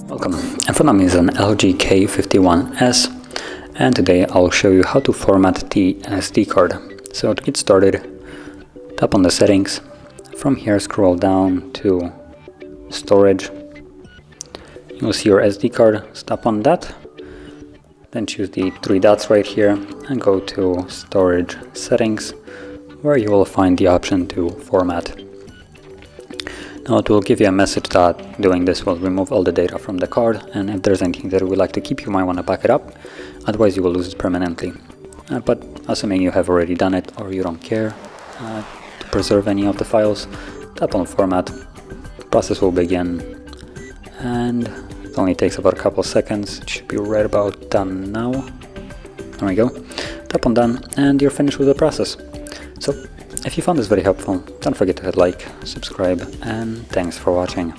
Welcome, in front of me is an LG K51s, and today I'll show you how to format the SD card. So to get started, tap on the settings. From here scroll down to storage. You'll see your SD card, tap on that. Then choose the three dots right here and go to storage settings, where you will find the option to format. Now it will give you a message that doing this will remove all the data from the card, and if there's anything that you would like to keep, you might want to back it up, otherwise you will lose it permanently. But assuming you have already done it or you don't care to preserve any of the files, tap on format, the process will begin, and it only takes about a couple seconds. It should be right about done now. There we go. Tap on done and you're finished with the process. So if you found this very helpful, don't forget to hit like, subscribe, and thanks for watching.